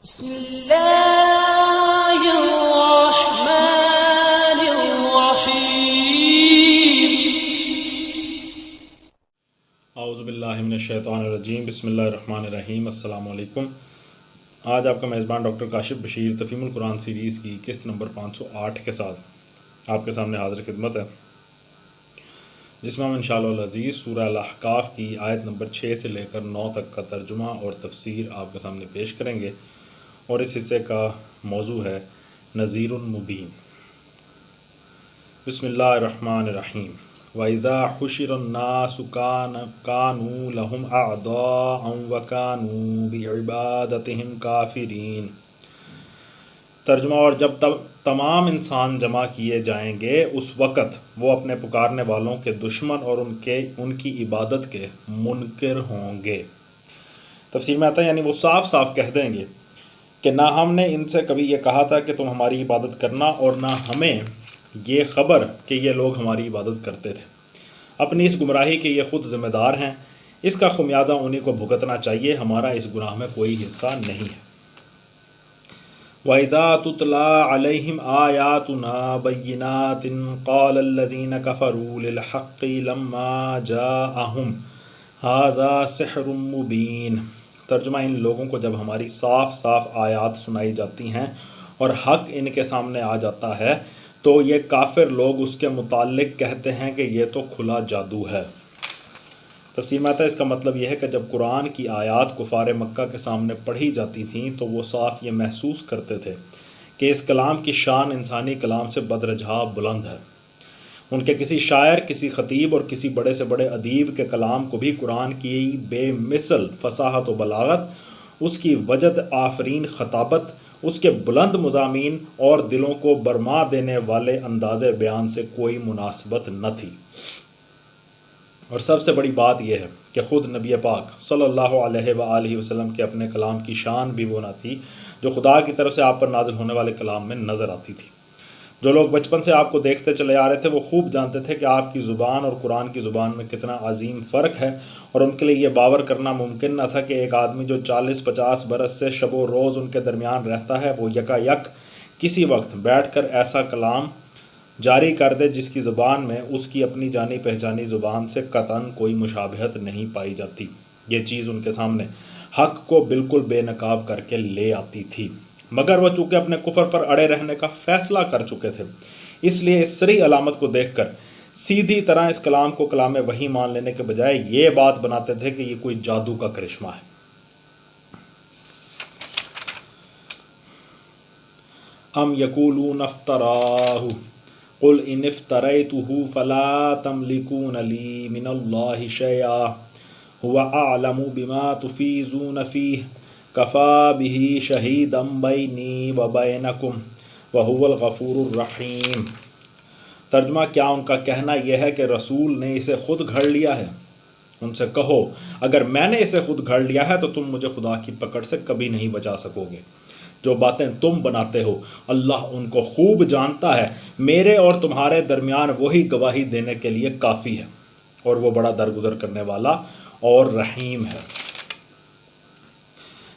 بسم اللہ الرحمن الرحیم۔ اعوذ باللہ من الشیطان الرجیم، بسم اللہ الرحمن الرحیم۔ السلام علیکم۔ آج آپ کا میزبان ڈاکٹر کاشف بشیر تفہیم القرآن سیریز کی قسط نمبر 508 کے ساتھ آپ کے سامنے حاضر خدمت ہے، جس میں ہم انشاءاللہ العزیز سورہ الاحقاف کی آیت نمبر 6 سے لے کر 9 تک کا ترجمہ اور تفسیر آپ کے سامنے پیش کریں گے، اور اس حصے کا موضوع ہے نذیر مبین۔ بسم اللہ الرحمن الرحیم۔ وَإِذَا حُشِرَ النَّاسُ كَانُوا لَهُمْ أَعْدَاءً وَكَانُوا بِعِبَادَتِهِمْ كَافِرِينَ۔ ترجمہ: اور جب تمام انسان جمع کیے جائیں گے اس وقت وہ اپنے پکارنے والوں کے دشمن اور ان کی عبادت کے منکر ہوں گے۔ تفسیر میں آتا ہے یعنی وہ صاف صاف کہہ دیں گے کہ نہ ہم نے ان سے کبھی یہ کہا تھا کہ تم ہماری عبادت کرنا، اور نہ ہمیں یہ خبر کہ یہ لوگ ہماری عبادت کرتے تھے۔ اپنی اس گمراہی کے یہ خود ذمہ دار ہیں، اس کا خمیازہ انہی کو بھگتنا چاہیے، ہمارا اس گناہ میں کوئی حصہ نہیں ہے۔ وَإِذَا تُتْلَى عَلَيْهِمْ آيَاتُنَا بَيِّنَاتٍ قَالَ الَّذِينَ كَفَرُوا لِلْحَقِّ لَمَّا جَاءَهُمْ هَذَا سِحْرٌ مُبِينٌ۔ ترجمہ: ان لوگوں کو جب ہماری صاف صاف آیات سنائی جاتی ہیں اور حق ان کے سامنے آ جاتا ہے تو یہ کافر لوگ اس کے متعلق کہتے ہیں کہ یہ تو کھلا جادو ہے۔ تفسیر میں آتا ہے اس کا مطلب یہ ہے کہ جب قرآن کی آیات کفار مکہ کے سامنے پڑھی جاتی تھیں تو وہ صاف یہ محسوس کرتے تھے کہ اس کلام کی شان انسانی کلام سے بدرجہ بلند ہے۔ ان کے کسی شاعر، کسی خطیب اور کسی بڑے سے بڑے ادیب کے کلام کو بھی قرآن کی بے مثل فصاحت و بلاغت، اس کی وجد آفرین خطابت، اس کے بلند مضامین اور دلوں کو برما دینے والے انداز بیان سے کوئی مناسبت نہ تھی۔ اور سب سے بڑی بات یہ ہے کہ خود نبی پاک صلی اللہ علیہ وآلہ وسلم کے اپنے کلام کی شان بھی وہ نہ تھی جو خدا کی طرف سے آپ پر نازل ہونے والے کلام میں نظر آتی تھی۔ جو لوگ بچپن سے آپ کو دیکھتے چلے آ رہے تھے وہ خوب جانتے تھے کہ آپ کی زبان اور قرآن کی زبان میں کتنا عظیم فرق ہے، اور ان کے لیے یہ باور کرنا ممکن نہ تھا کہ ایک آدمی جو 40-50 برس سے شب و روز ان کے درمیان رہتا ہے وہ یکا یک کسی وقت بیٹھ کر ایسا کلام جاری کر دے جس کی زبان میں اس کی اپنی جانی پہچانی زبان سے قطعاً کوئی مشابہت نہیں پائی جاتی۔ یہ چیز ان کے سامنے حق کو بالکل بے نقاب کر کے لے آتی تھی، مگر وہ چونکہ اپنے کفر پر اڑے رہنے کا فیصلہ کر چکے تھے، اس لیے اس صریح علامت کو دیکھ کر سیدھی طرح اس کلام کو کلام وحی مان لینے کے بجائے یہ بات بناتے تھے کہ یہ کوئی جادو کا کرشمہ ہے۔ ام یقولون افتراہ قل ان افتریتہ فلا تملکون لی من اللہ شیئا هو اعلم بما تفیضون فیہ کفا بہ شہیدا بینی وبینکم وہو الغفور الرحیم۔ ترجمہ: کیا ان کا کہنا یہ ہے کہ رسول نے اسے خود گھڑ لیا ہے؟ ان سے کہو اگر میں نے اسے خود گھڑ لیا ہے تو تم مجھے خدا کی پکڑ سے کبھی نہیں بچا سکو گے۔ جو باتیں تم بناتے ہو اللہ ان کو خوب جانتا ہے، میرے اور تمہارے درمیان وہی گواہی دینے کے لیے کافی ہے، اور وہ بڑا درگزر کرنے والا اور رحیم ہے۔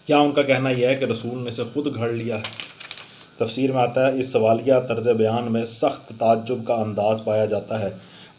کیا ان کا کہنا یہ ہے کہ رسول نے اسے خود گھڑ لیا ہے؟ تفسیر میں آتا ہے اس سوالیہ طرز بیان میں سخت تعجب کا انداز پایا جاتا ہے۔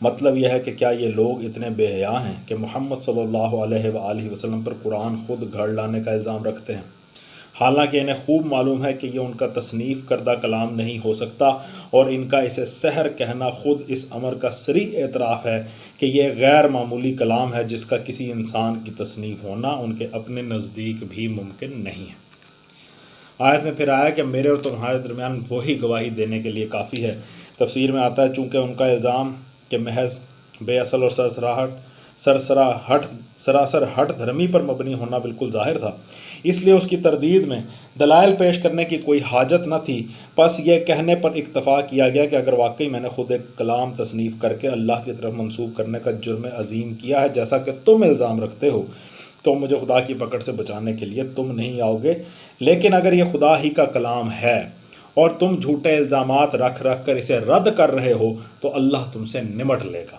مطلب یہ ہے کہ کیا یہ لوگ اتنے بے حیا ہیں کہ محمد صلی اللہ علیہ وآلہ وسلم پر قرآن خود گھڑ لانے کا الزام رکھتے ہیں، حالانکہ انہیں خوب معلوم ہے کہ یہ ان کا تصنیف کردہ کلام نہیں ہو سکتا، اور ان کا اسے سحر کہنا خود اس امر کا صریح اعتراف ہے کہ یہ غیر معمولی کلام ہے جس کا کسی انسان کی تصنیف ہونا ان کے اپنے نزدیک بھی ممکن نہیں ہے۔ آیت میں پھر آیا کہ میرے اور تمہارے درمیان وہی گواہی دینے کے لیے کافی ہے۔ تفسیر میں آتا ہے چونکہ ان کا الزام کہ محض بے اصل اور سراسر ہٹ دھرمی پر مبنی ہونا بالکل ظاہر تھا، اس لیے اس کی تردید میں دلائل پیش کرنے کی کوئی حاجت نہ تھی، بس یہ کہنے پر اکتفا کیا گیا کہ اگر واقعی میں نے خود ایک کلام تصنیف کر کے اللہ کی طرف منسوب کرنے کا جرم عظیم کیا ہے جیسا کہ تم الزام رکھتے ہو تو مجھے خدا کی پکڑ سے بچانے کے لیے تم نہیں آؤ گے، لیکن اگر یہ خدا ہی کا کلام ہے اور تم جھوٹے الزامات رکھ کر اسے رد کر رہے ہو تو اللہ تم سے نمٹ لے گا۔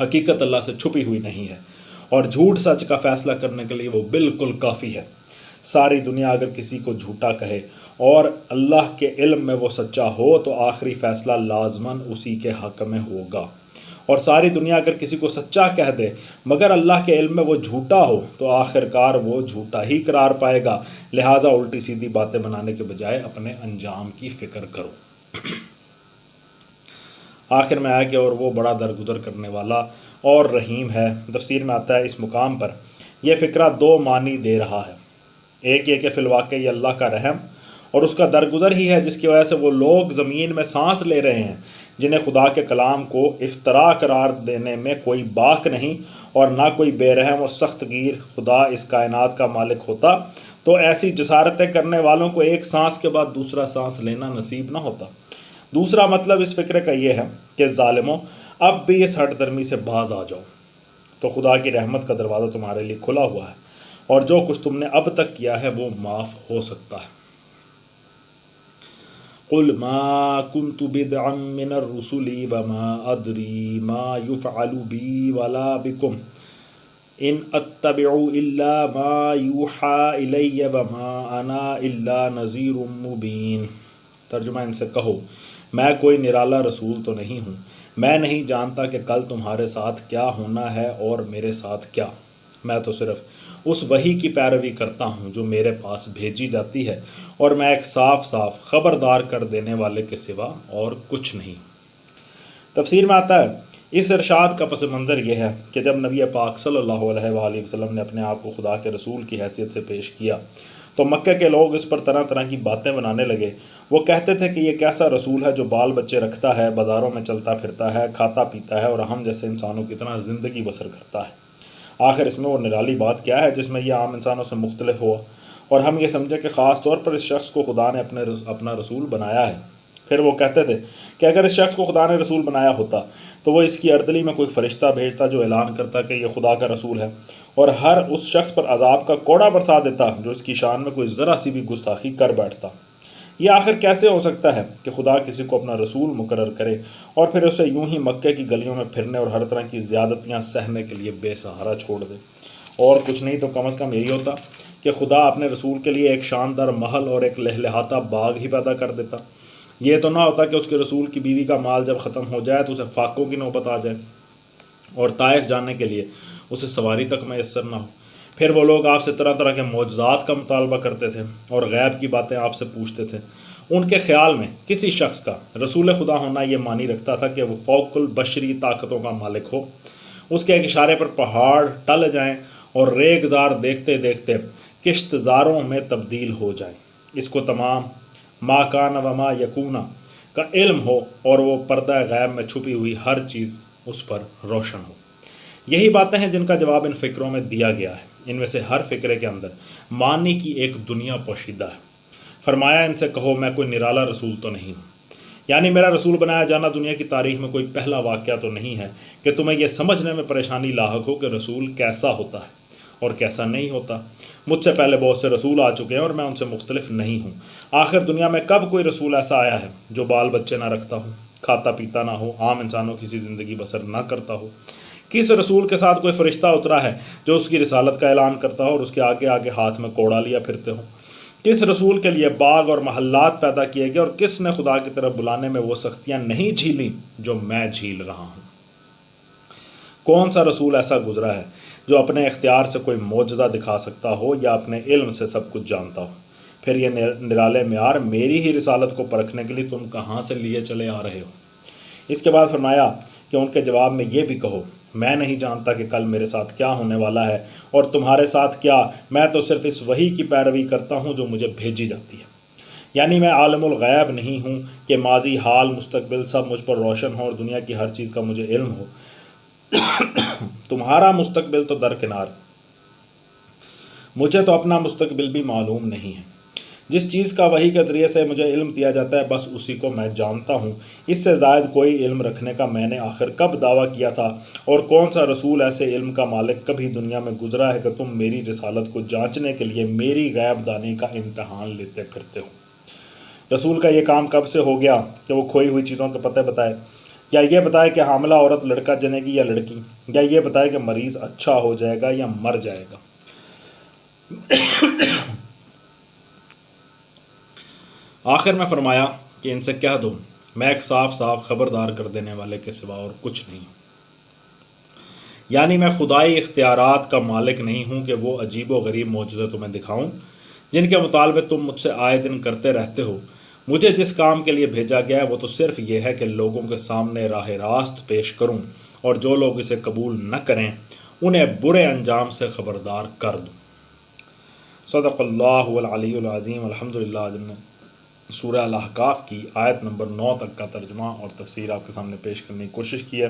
حقیقت اللہ سے چھپی ہوئی نہیں ہے، اور جھوٹ سچ کا فیصلہ کرنے کے لیے وہ بالکل کافی ہے۔ ساری دنیا اگر کسی کو جھوٹا کہے اور اللہ کے علم میں وہ سچا ہو تو آخری فیصلہ لازماً اسی کے حق میں ہوگا، اور ساری دنیا اگر کسی کو سچا کہہ دے مگر اللہ کے علم میں وہ جھوٹا ہو تو آخرکار وہ جھوٹا ہی قرار پائے گا۔ لہٰذا الٹی سیدھی باتیں بنانے کے بجائے اپنے انجام کی فکر کرو۔ آخر میں آیا کہ اور وہ بڑا درگزر کرنے والا اور رحیم ہے۔ تفسیر میں آتا ہے اس مقام پر یہ فکرہ دو معنی دے رہا ہے۔ ایک یہ کہ فی الواقع یہ اللہ کا رحم اور اس کا درگزر ہی ہے جس کی وجہ سے وہ لوگ زمین میں سانس لے رہے ہیں جنہیں خدا کے کلام کو افتراء قرار دینے میں کوئی باک نہیں، اور نہ کوئی بے رحم اور سخت گیر خدا اس کائنات کا مالک ہوتا تو ایسی جسارتیں کرنے والوں کو ایک سانس کے بعد دوسرا سانس لینا نصیب نہ ہوتا۔ دوسرا مطلب اس فکرے کا یہ ہے کہ ظالموں اب بھی اس ہٹ درمی سے باز آ جاؤ، تو خدا کی رحمت کا دروازہ تمہارے لیے کھلا ہوا ہے، اور جو کچھ تم نے اب تک کیا ہے وہ معاف ہو سکتا ہے۔ قُلْ مَا كُنْتُ بِدْعًا مِّنَ الرُّسُلِ وَمَا أَدْرِي مَا يُفْعَلُ بِي وَلَا بِكُمْ إِنْ أَتَّبِعُ إِلَّا مَا يُوحَىٰ إِلَيَّ وَمَا أَنَا إِلَّا نَذِيرٌ مُّبِينٌ۔ ترجمہ ان سے کہو میں کوئی نرالا رسول تو نہیں ہوں، میں نہیں جانتا کہ کل تمہارے ساتھ کیا ہونا ہے اور میرے ساتھ کیا، میں تو صرف اس وحی کی پیروی کرتا ہوں جو میرے پاس بھیجی جاتی ہے، اور میں ایک صاف صاف خبردار کر دینے والے کے سوا اور کچھ نہیں۔ تفسیر میں آتا ہے اس ارشاد کا پس منظر یہ ہے کہ جب نبی پاک صلی اللہ علیہ وآلہ وسلم نے اپنے آپ کو خدا کے رسول کی حیثیت سے پیش کیا تو مکہ کے لوگ اس پر طرح طرح کی باتیں بنانے لگے۔ وہ کہتے تھے کہ یہ کیسا رسول ہے جو بال بچے رکھتا ہے، بازاروں میں چلتا پھرتا ہے، کھاتا پیتا ہے اور ہم جیسے انسانوں کی طرح زندگی بسر کرتا ہے۔ آخر اس میں وہ نرالی بات کیا ہے جس میں یہ عام انسانوں سے مختلف ہوا اور ہم یہ سمجھیں کہ خاص طور پر اس شخص کو خدا نے اپنا رسول بنایا ہے۔ پھر وہ کہتے تھے کہ اگر اس شخص کو خدا نے رسول بنایا ہوتا تو وہ اس کی اردلی میں کوئی فرشتہ بھیجتا جو اعلان کرتا کہ یہ خدا کا رسول ہے، اور ہر اس شخص پر عذاب کا کوڑا برسا دیتا جو اس کی شان میں کوئی ذرا سی بھی گستاخی کر بیٹھتا۔ یہ آخر کیسے ہو سکتا ہے کہ خدا کسی کو اپنا رسول مقرر کرے اور پھر اسے یوں ہی مکے کی گلیوں میں پھرنے اور ہر طرح کی زیادتیاں سہنے کے لیے بے سہارا چھوڑ دے؟ اور کچھ نہیں تو کم از کم یہی ہوتا کہ خدا اپنے رسول کے لیے ایک شاندار محل اور ایک لہلہاتا باغ ہی پیدا کر دیتا۔ یہ تو نہ ہوتا کہ اس کے رسول کی بیوی کا مال جب ختم ہو جائے تو اسے فاقوں کی نوبت آ جائے اور طائف جانے کے لیے اسے سواری تک میسر نہ ہو۔ پھر وہ لوگ آپ سے طرح طرح کے معجزات کا مطالبہ کرتے تھے اور غیب کی باتیں آپ سے پوچھتے تھے۔ ان کے خیال میں کسی شخص کا رسول خدا ہونا یہ معنی رکھتا تھا کہ وہ فوق البشری طاقتوں کا مالک ہو، اس کے ایک اشارے پر پہاڑ ٹل جائیں اور ریگزار دیکھتے دیکھتے کشت زاروں میں تبدیل ہو جائیں، اس کو تمام ما کان و ما یکون کا علم ہو اور وہ پردہ غیب میں چھپی ہوئی ہر چیز اس پر روشن ہو۔ یہی باتیں ہیں جن کا جواب ان فکروں میں دیا گیا ہے۔ ان میں سے ہر فکرے کے اندر معنی کی ایک دنیا پوشیدہ ہے۔ فرمایا ان سے کہو میں کوئی نرالا رسول تو نہیں ہوں، یعنی میرا رسول بنایا جانا دنیا کی تاریخ میں کوئی پہلا واقعہ تو نہیں ہے کہ تمہیں یہ سمجھنے میں پریشانی لاحق ہو کہ رسول کیسا ہوتا ہے اور کیسا نہیں ہوتا۔ مجھ سے پہلے بہت سے رسول آ چکے ہیں اور میں ان سے مختلف نہیں ہوں۔ آخر دنیا میں کب کوئی رسول ایسا آیا ہے جو بال بچے نہ رکھتا ہو، کھاتا پیتا نہ ہو، عام انسانوں کی سی زندگی بسر نہ کرتا ہو؟ کس رسول کے ساتھ کوئی فرشتہ اترا ہے جو اس کی رسالت کا اعلان کرتا ہو اور اس کے آگے آگے ہاتھ میں کوڑا لیا پھرتے ہو؟ کس رسول کے لیے باغ اور محلات پیدا کیے گئے اور کس نے خدا کی طرف بلانے میں وہ سختیاں نہیں جھیلیں جو میں جھیل رہا ہوں؟ کون سا رسول ایسا گزرا ہے جو اپنے اختیار سے کوئی معجزہ دکھا سکتا ہو یا اپنے علم سے سب کچھ جانتا ہو؟ پھر یہ نرالے معیار میری ہی رسالت کو پرکھنے کے لیے تم کہاں سے لیے چلے آ رہے ہو؟ اس کے بعد فرمایا کہ ان کے جواب میں یہ بھی کہو میں نہیں جانتا کہ کل میرے ساتھ کیا ہونے والا ہے اور تمہارے ساتھ کیا، میں تو صرف اس وحی کی پیروی کرتا ہوں جو مجھے بھیجی جاتی ہے۔ یعنی میں عالم الغیب نہیں ہوں کہ ماضی حال مستقبل سب مجھ پر روشن ہو اور دنیا کی ہر چیز کا مجھے علم ہو۔ تمہارا مستقبل تو درکنار، مجھے تو اپنا مستقبل بھی معلوم نہیں ہے۔ جس چیز کا وحی کے ذریعے سے مجھے علم دیا جاتا ہے بس اسی کو میں جانتا ہوں، اس سے زائد کوئی علم رکھنے کا میں نے آخر کب دعویٰ کیا تھا؟ اور کون سا رسول ایسے علم کا مالک کبھی دنیا میں گزرا ہے کہ تم میری رسالت کو جانچنے کے لیے میری غیب دانی کا امتحان لیتے پھرتے ہو؟ رسول کا یہ کام کب سے ہو گیا کہ وہ کھوئی ہوئی چیزوں کے پتہ بتائے، یا یہ بتائے کہ حاملہ عورت لڑکا جنے گی یا لڑکی، یا یہ بتائے کہ مریض اچھا ہو جائے گا یا مر جائے گا؟ آخر میں فرمایا کہ ان سے کہہ دو میں ایک صاف صاف خبردار کر دینے والے کے سوا اور کچھ نہیں، یعنی میں خدائی اختیارات کا مالک نہیں ہوں کہ وہ عجیب و غریب معجزے تمہیں دکھاؤں جن کے مطالبے تم مجھ سے آئے دن کرتے رہتے ہو۔ مجھے جس کام کے لیے بھیجا گیا ہے وہ تو صرف یہ ہے کہ لوگوں کے سامنے راہ راست پیش کروں، اور جو لوگ اسے قبول نہ کریں انہیں برے انجام سے خبردار کر دوں۔ صدق اللہ العلی العظیم۔ الحمدللہ جن نے سورہ الاحقاف کی آیت نمبر 9 تک کا ترجمہ اور تفسیر آپ کے سامنے پیش کرنے کی کوشش کی ہے۔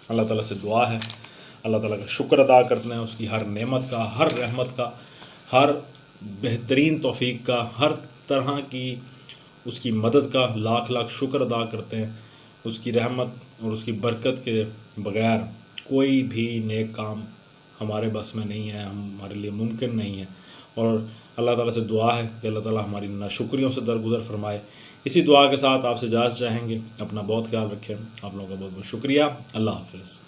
اللہ تعالیٰ سے دعا ہے اللہ تعالیٰ کا شکر ادا کرتے ہیں، اس کی ہر نعمت کا، ہر رحمت کا، ہر بہترین توفیق کا، ہر طرح کی اس کی مدد کا لاکھ لاکھ شکر ادا کرتے ہیں۔ اس کی رحمت اور اس کی برکت کے بغیر کوئی بھی نیک کام ہمارے بس میں نہیں ہے، ہمارے لیے ممکن نہیں ہے، اور اللہ تعالیٰ سے دعا ہے کہ اللہ تعالیٰ ہماری ناشکریوں سے درگزر فرمائے۔ اسی دعا کے ساتھ آپ سے اجازت چاہیں گے۔ اپنا بہت خیال رکھیں۔ آپ لوگوں کا بہت بہت شکریہ۔ اللہ حافظ۔